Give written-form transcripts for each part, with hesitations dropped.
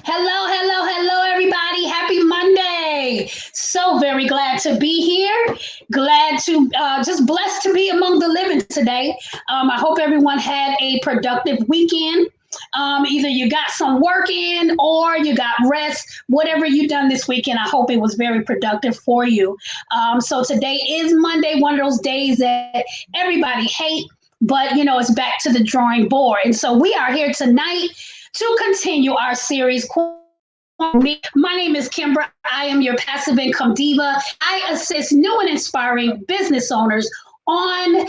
Hello, hello, hello, everybody. Happy Monday. So very glad to be here. Glad to, just blessed to be among the living today. I hope everyone had a productive weekend. Either you got some work in or you got rest, whatever you done this weekend. I hope it was very productive for you. So today is Monday, one of those days that everybody hate, but it's back to the drawing board. And so we are here tonight to continue our series. My name is Kimbra. I am your passive income diva. I assist new and inspiring business owners on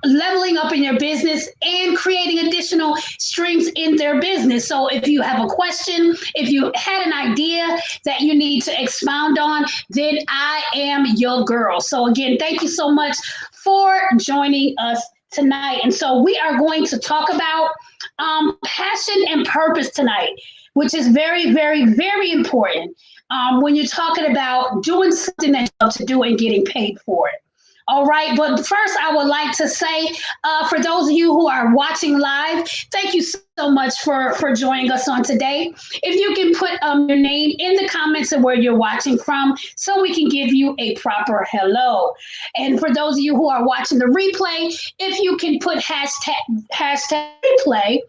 leveling up in your business and creating additional streams in their business. So if you have a question, if you had an idea that you need to expound on, then I am your girl. So again, thank you so much for joining us tonight. And so we are going to talk about passion and purpose tonight, which is very, very, very important when you're talking about doing something that you love to do and getting paid for it. All right, but first I would like to say, for those of you who are watching live, thank you so much for joining us on today. If you can put your name in the comments of where you're watching from so we can give you a proper hello. And for those of you who are watching the replay, if you can put hashtag replay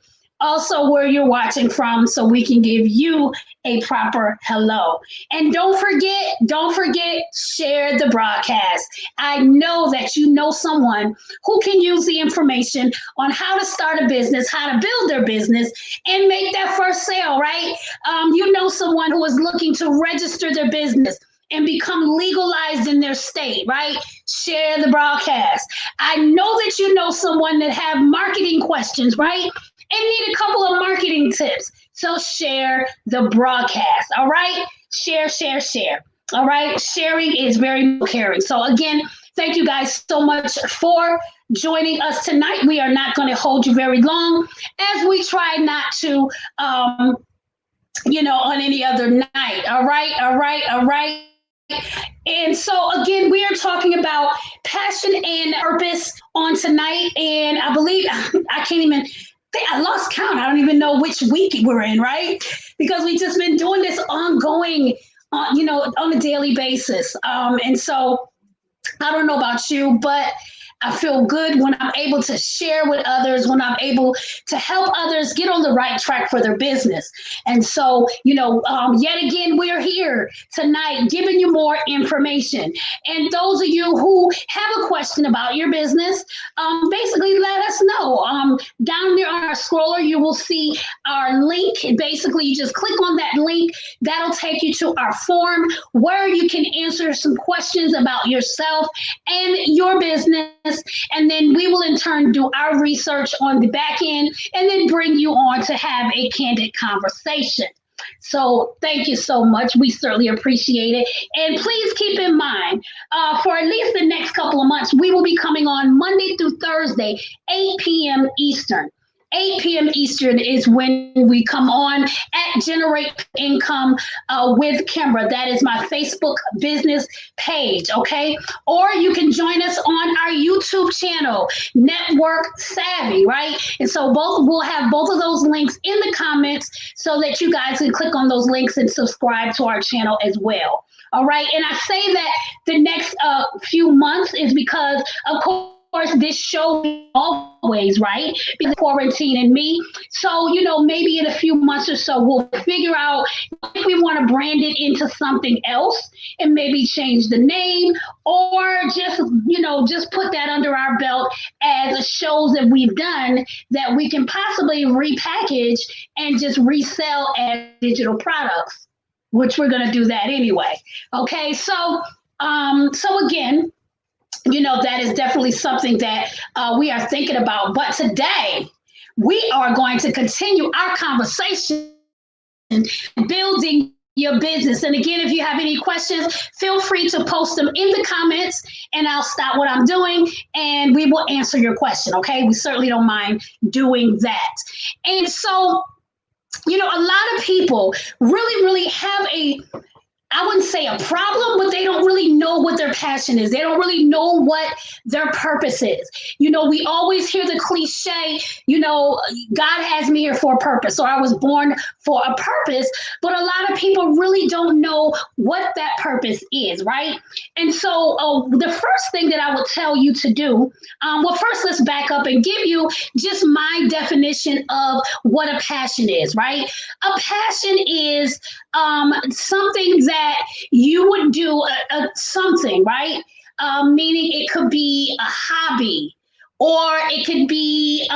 also where you're watching from so we can give you a proper hello. And don't forget, share the broadcast. I know that you know someone who can use the information on how to start a business, how to build their business, and make that first sale, right? You know someone who is looking to register their business and become legalized in their state, right? Share the broadcast. I know that you know someone that have marketing questions, right? And need a couple of marketing tips. So share the broadcast. All right. Share. All right. Sharing is very caring. So again, thank you guys so much for joining us tonight. We are not going to hold you very long as we try not to, on any other night. All right. And so again, we are talking about passion and purpose on tonight. And I believe I lost count. I don't even know which week we're in, right? Because we just been doing this ongoing, on a daily basis. And so I don't know about you, but I feel good when I'm able to share with others, when I'm able to help others get on the right track for their business. And so, yet again, we're here tonight giving you more information. And those of you who have a question about your business, basically let us know. Down there on our scroller, you will see our link. Basically, you just click on that link. That'll take you to our form where you can answer some questions about yourself and your business. And then we will in turn do our research on the back end and then bring you on to have a candid conversation. So thank you so much. We certainly appreciate it. And please keep in mind, for at least the next couple of months, we will be coming on Monday through Thursday, 8 p.m. Eastern. 8 p.m. Eastern is when we come on at Generate Income with Kimbra. That is my Facebook business page, okay? Or you can join us on our YouTube channel, Network Savvy, right? And so we'll have both of those links in the comments so that you guys can click on those links and subscribe to our channel as well. All right, and I say that the next few months is because, of course, this show always, right? Because quarantine and me. So, maybe in a few months or so, we'll figure out if we want to brand it into something else and maybe change the name or just put that under our belt as shows that we've done that we can possibly repackage and just resell as digital products, which we're going to do that anyway. Okay. So again, that is definitely something that we are thinking about. But today, we are going to continue our conversation building your business. And again, if you have any questions, feel free to post them in the comments and I'll stop what I'm doing and we will answer your question. Okay. We certainly don't mind doing that. And so, a lot of people really, really have I wouldn't say a problem, but they don't really know what their passion is. They don't really know what their purpose is. We always hear the cliche, God has me here for a purpose, or I was born for a purpose, but a lot of people really don't know what that purpose is, right? And so the first thing that I would tell you to do, well, first let's back up and give you just my definition of what a passion is, right? A passion is something that you would do, something, right? Meaning it could be a hobby, or it could be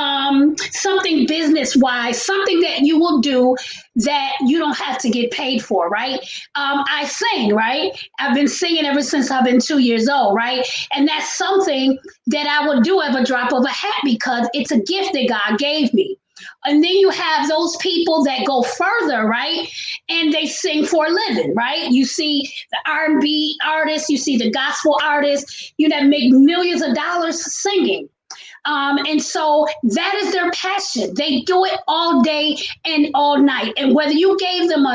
something business wise, something that you will do that you don't have to get paid for, right? I sing, right? I've been singing ever since I've been 2 years old, right? And that's something that I would do at a drop of a hat because it's a gift that God gave me. And then you have those people that go further, right? And they sing for a living, right? You see the R&B artists, you see the gospel artists, that make millions of dollars singing. And so that is their passion. They do it all day and all night. And whether you gave them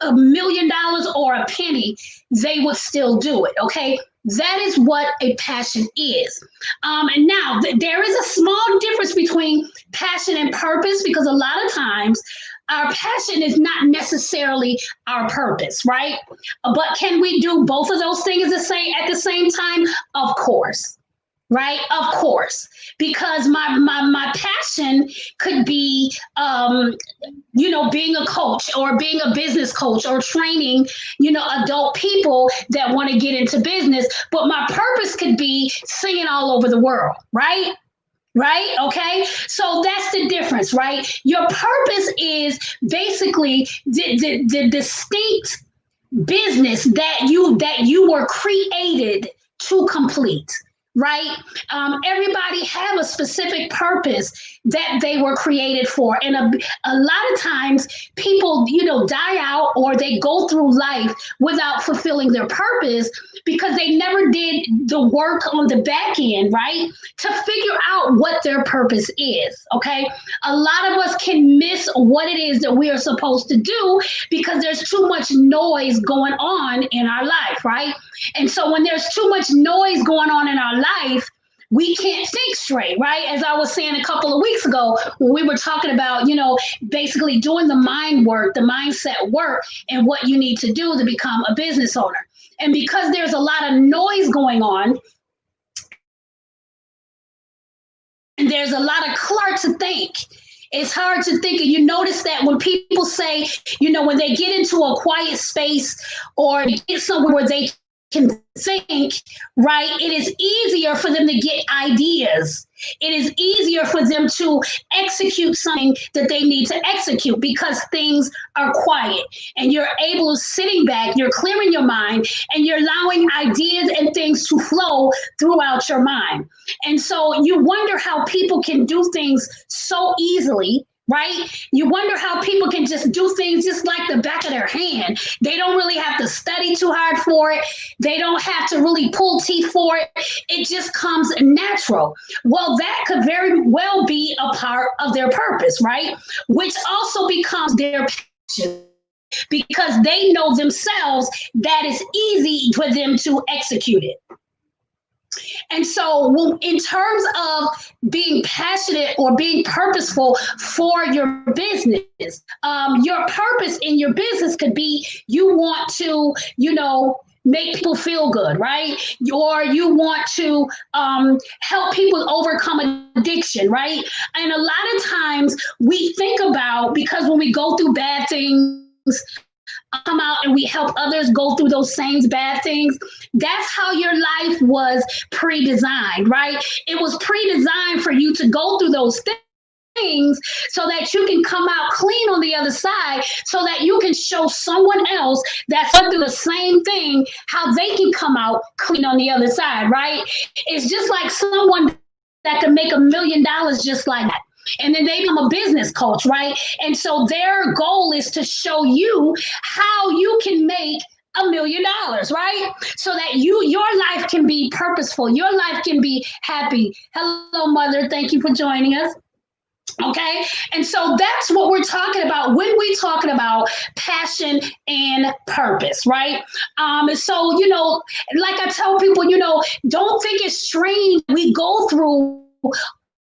$1 million or a penny, they would still do it. Okay. That is what a passion is. And now there is a small difference between passion and purpose, because a lot of times our passion is not necessarily our purpose, right? But can we do both of those things at the same time? Of course. Right, of course, because my passion could be being a coach, or being a business coach, or training adult people that want to get into business, but my purpose could be singing all over the world, right? Right. Okay. So that's the difference, right? Your purpose is basically the distinct business that you were created to complete, right? Everybody have a specific purpose that they were created for, and a lot of times people die out, or they go through life without fulfilling their purpose because they never did the work on the back end, right, to figure out what their purpose is. Okay, a lot of us can miss what it is that we are supposed to do because there's too much noise going on in our life, right? And so when there's too much noise going on in our life, we can't think straight, right? As I was saying a couple of weeks ago, when we were talking about, basically doing the mind work, the mindset work, and what you need to do to become a business owner. And because there's a lot of noise going on, and there's a lot of clutter to think. It's hard to think. And you notice that when people say, when they get into a quiet space, or get somewhere where they can think, right, it is easier for them to get ideas. It is easier for them to execute something that they need to execute because things are quiet, and you're able to sitting back, you're clearing your mind, and you're allowing ideas and things to flow throughout your mind. And so you wonder how people can do things so easily, right? You wonder how people can just do things just like the back of their hand. They don't really have to study too hard for it. They don't have to really pull teeth for it. It just comes natural. Well, that could very well be a part of their purpose, right? Which also becomes their passion, because they know themselves that it's easy for them to execute it. And so, in terms of being passionate or being purposeful for your business, your purpose in your business could be you want to, make people feel good, right? Or you want to help people overcome addiction, right? And a lot of times we think about, because when we go through bad things, come out and we help others go through those same bad things. That's how your life was pre-designed, right? It was pre-designed for you to go through those things so that you can come out clean on the other side, so that you can show someone else that's going through the same thing how they can come out clean on the other side, right? It's just like someone that can make $1 million just like that. And then they become a business coach, right? And so their goal is to show you how you can make $1 million, right? So that your life can be purposeful, your life can be happy. Hello, mother. Thank you for joining us. Okay. And so that's what we're talking about when we're talking about passion and purpose, right? So, like I tell people, don't think it's strange we go through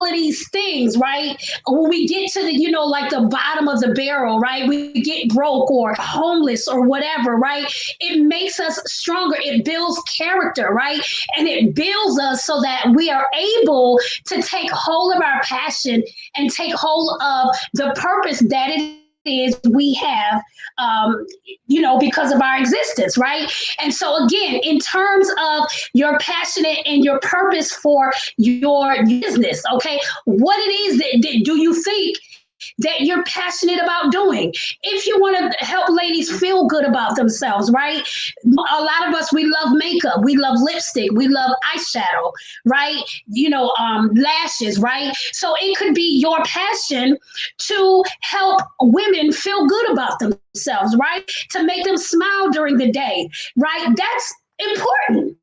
of these things, right? When we get to the, like the bottom of the barrel, right? We get broke or homeless or whatever, right? It makes us stronger. It builds character, right? And it builds us so that we are able to take hold of our passion and take hold of the purpose that it is we have, because of our existence, right? And so, again, in terms of your passionate and your purpose for your business, okay, what it is that do you think that you're passionate about doing? If you want to help ladies feel good about themselves, right? A lot of us, we love makeup, we love lipstick, we love eyeshadow, right? Lashes, right? So it could be your passion to help women feel good about themselves, right? To make them smile during the day, right? That's important.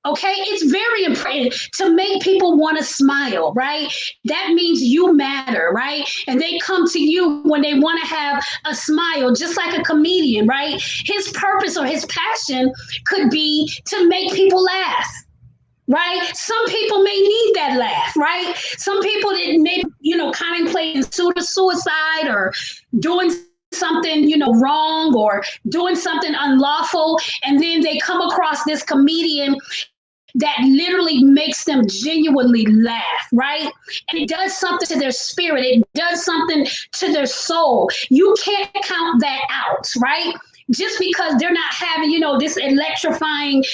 Okay, it's very important to make people want to smile, right? That means you matter, right? And they come to you when they want to have a smile, just like a comedian, right? His purpose or his passion could be to make people laugh. Right? Some people may need that laugh, right? Some people that may, contemplating suicide or doing something, wrong or doing something unlawful. And then they come across this comedian that literally makes them genuinely laugh, right? And it does something to their spirit, it does something to their soul. You can't count that out, right? Just because they're not having, this electrifying,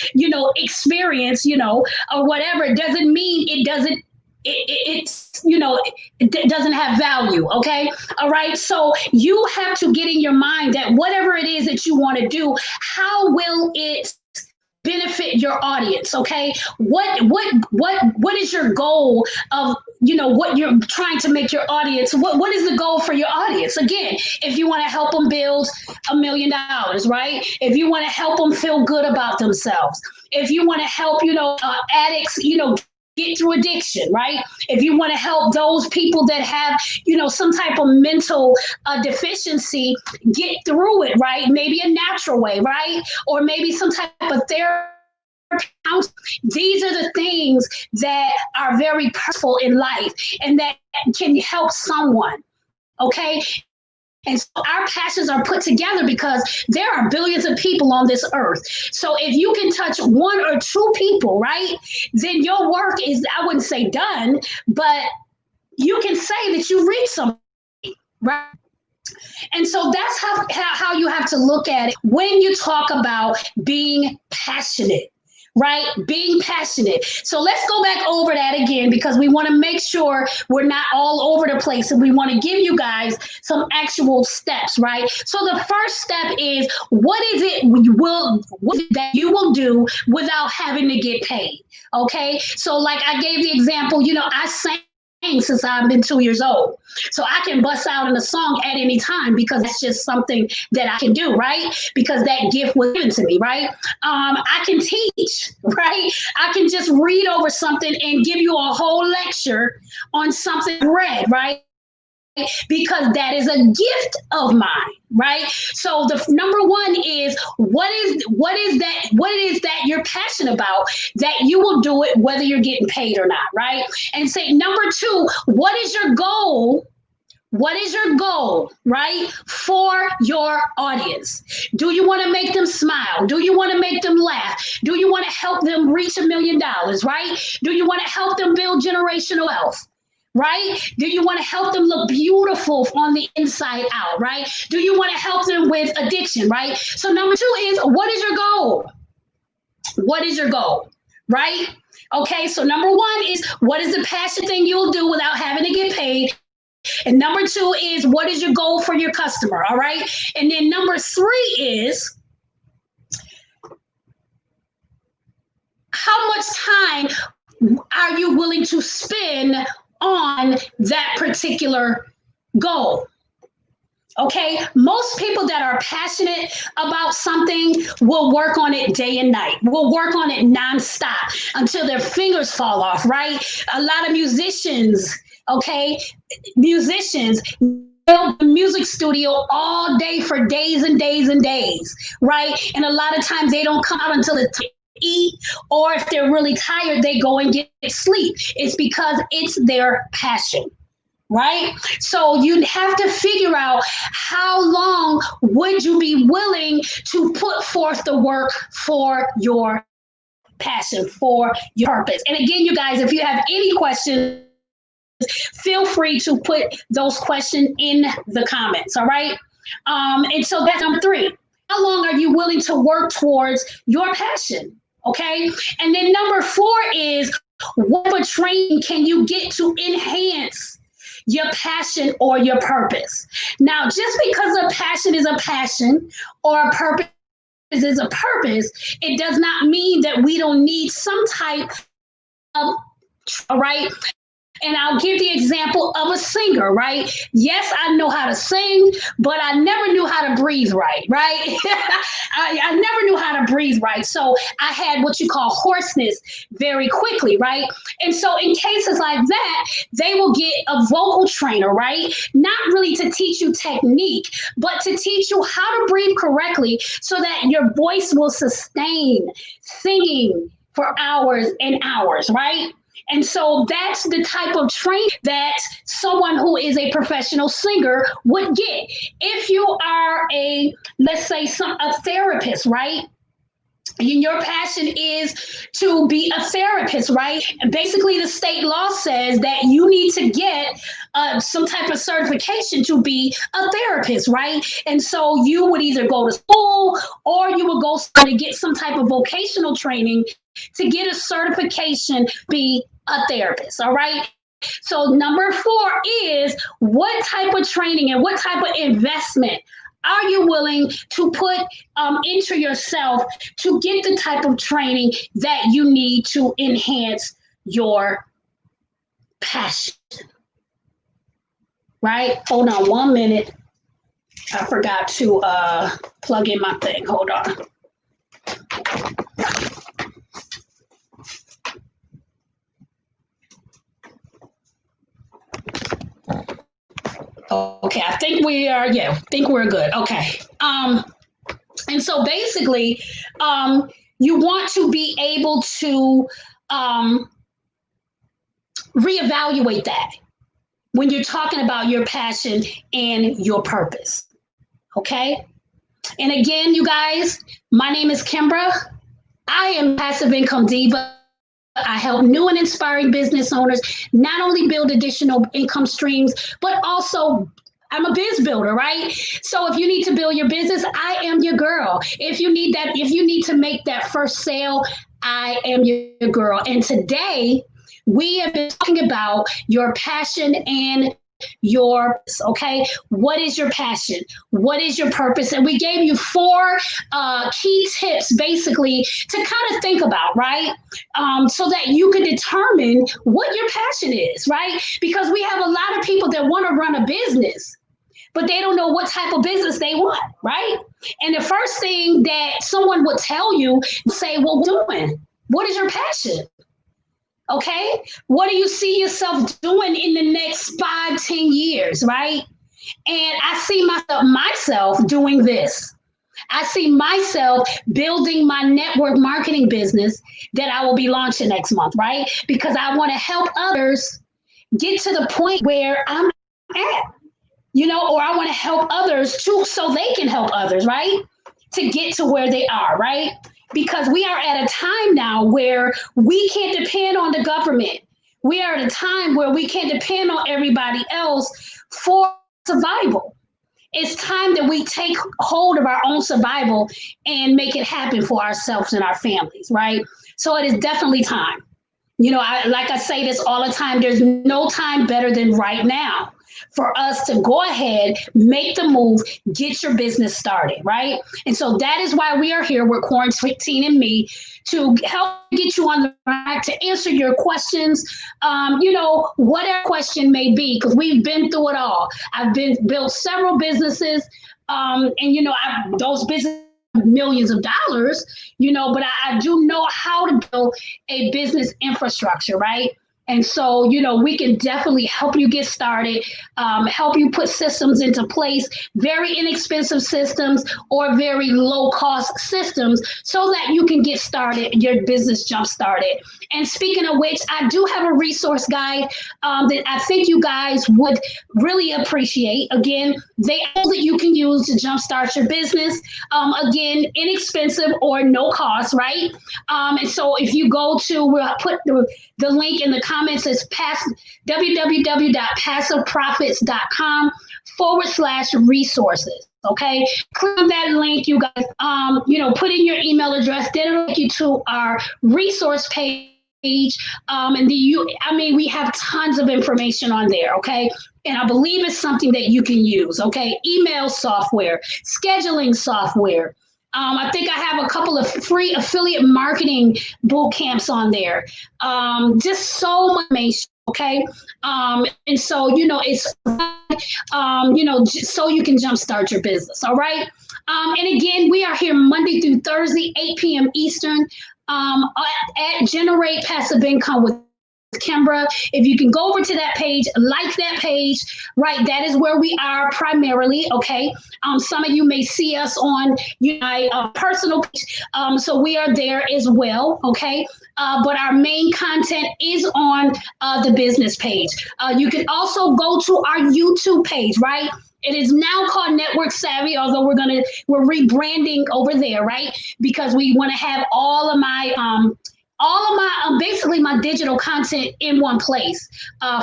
experience, or whatever, doesn't mean it doesn't it doesn't have value. Okay. All right. So you have to get in your mind that whatever it is that you want to do, how will it benefit your audience? Okay, what is your goal of, what you're trying to make your audience, what is the goal for your audience? Again, if you want to help them build $1 million, right? If you want to help them feel good about themselves, if you want to help, addicts, get through addiction, right? If you want to help those people that have, some type of mental deficiency get through it, right? Maybe a natural way, right? Or maybe some type of therapy. These are the things that are very purposeful in life and that can help someone. Okay. And so our passions are put together because there are billions of people on this earth. So if you can touch one or two people, right, then your work is, I wouldn't say done, but you can say that you reach somebody, right? And so that's how you have to look at it when you talk about being passionate. Right? Being passionate. So let's go back over that again because we want to make sure we're not all over the place and we want to give you guys some actual steps, right? So the first step is what is it that you will do without having to get paid? Okay? So like I gave the example, I sang since I've been 2 years old. So I can bust out in a song at any time because that's just something that I can do, right? Because that gift was given to me, right? I can teach, right? I can just read over something and give you a whole lecture on something read, right? Because that is a gift of mine, right? So the number one is what it is that you're passionate about that you will do it whether you're getting paid or not, right? And say number two, what is your goal? What is your goal, right, for your audience? Do you want to make them smile? Do you want to make them laugh? Do you want to help them reach $1 million, right? Do you want to help them build generational wealth? Right? Do you want to help them look beautiful on the inside out? Right? Do you want to help them with addiction? Right? So number two is what is your goal? What is your goal? Right? Okay, so number one is what is the passion thing you'll do without having to get paid? And number two is what is your goal for your customer? All right. And then number three is how much time are you willing to spend on that particular goal? Okay, most people that are passionate about something will work on it day and night, will work on it nonstop until their fingers fall off, right? A lot of musicians, Okay, musicians build the music studio all day for days and days and days, right? And a lot of times they don't come out until it's time to eat, or if they're really tired, they go and get sleep. It's because it's their passion, right? So you have to figure out how long would you be willing to put forth the work for your passion, for your purpose. And again, you guys, if you have any questions, feel free to put those questions in the comments. All right. And so that's number three. How long are you willing to work towards your passion? Okay. And then number four is, what type of training can you get to enhance your passion or your purpose? Now, just because a passion is a passion or a purpose is a purpose, it does not mean that we don't need some type of, all right, and I'll give the example of a singer, right? Yes, I know how to sing, but I never knew how to breathe right, right? I never knew how to breathe right. So I had what you call hoarseness very quickly, right? And so in cases like that, they will get a vocal trainer, right? Not really to teach you technique, but to teach you how to breathe correctly so that your voice will sustain singing for hours and hours, right? And so that's the type of training that someone who is a professional singer would get. If you are let's say, a therapist, right? And your passion is to be a therapist, right? And basically, the state law says that you need to get some type of certification to be a therapist, right? And so you would either go to school or you would go to get some type of vocational training to get a certification, be a therapist, all right? So number four is, what type of training and what type of investment are you willing to put into yourself to get the type of training that you need to enhance your passion, right? Hold on 1 minute. I forgot to plug in my thing. Hold on. Okay, I think we are, yeah, I think we're good. Okay. And so basically, you want to be able to reevaluate that when you're talking about your passion and your purpose. Okay. And again, you guys, my name is Kimbra. I am Passive Income Diva. I help new and inspiring business owners not only build additional income streams, but also I'm a biz builder, right? So if you need to build your business, I am your girl. If you need to make that first sale, I am your girl. And today we have been talking about your passion and okay, what is your passion, what is your purpose? And we gave you four key tips basically to kind of think about, right? So that you can determine what your passion is, right? Because we have a lot of people that want to run a business, but they don't know what type of business they want, right? And the first thing that someone would tell you, say, well, what is your passion? Okay, what do you see yourself doing in the next 5, 10 years, right? And I see myself doing this. I see myself building my network marketing business that I will be launching next month, right? Because I want to help others get to the point where I'm at, or I want to help others too, so they can help others, right? To get to where they are, right? Because we are at a time now where we can't depend on the government. We are at a time where we can't depend on everybody else for survival. It's time that we take hold of our own survival and make it happen for ourselves and our families, right? So it is definitely time. Like I say this all the time, there's no time better than right now for us to go ahead, make the move, get your business started, right? And so that is why we are here with Quarantine and Me, to help get you on the track, to answer your questions, whatever question may be, because we've been through it all. I've built several businesses, those businesses millions of dollars, but I do know how to build a business infrastructure, right? And so, we can definitely help you get started, help you put systems into place, very inexpensive systems or very low cost systems, so that you can get started, your business jump started. And speaking of which, I do have a resource guide that I think you guys would really appreciate. Again, they that you can use to jumpstart your business. Again, inexpensive or no cost, right? And so if you go to, we'll put the link in the comments, is www.passiveprofits.com/resources. Okay, click on that link, you guys. Put in your email address. Then it'll take you to our resource page. And we have tons of information on there. Okay, and I believe it's something that you can use. Okay, email software, scheduling software. I think I have a couple of free affiliate marketing boot camps on there. Just so much information. Okay. And so, it's, so you can jumpstart your business. All right. And again, we are here Monday through Thursday, 8 p.m. Eastern, at Generate Passive Income with Kimbra. If you can go over to that page, like that page, right? That is where we are primarily. Okay. Some of you may see us on my personal page. So we are there as well. Okay. But our main content is on the business page. You can also go to our YouTube page, right? It is now called Network Savvy, although we're rebranding over there, right? Because we want to have all of my basically my digital content in one place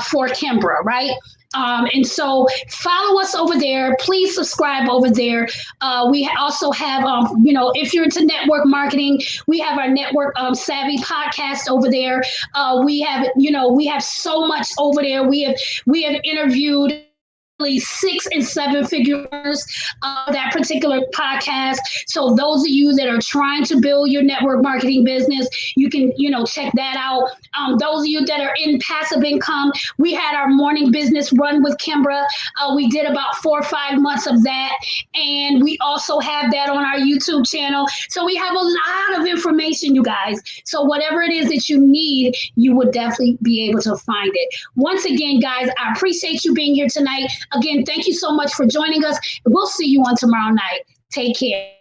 for Kimbra, right? And so follow us over there. Please subscribe over there. We also have, if you're into network marketing, we have our Network Savvy podcast over there. We have so much over there. We have interviewed 6 and 7 figures that particular podcast. So those of you that are trying to build your network marketing business, you can, check that out. Those of you that are in passive income, we had our morning business run with Kimbra. We did about 4 or 5 months of that. And we also have that on our YouTube channel. So we have a lot of information, you guys. So whatever it is that you need, you would definitely be able to find it. Once again, guys, I appreciate you being here tonight. Again, thank you so much for joining us. We'll see you on tomorrow night. Take care.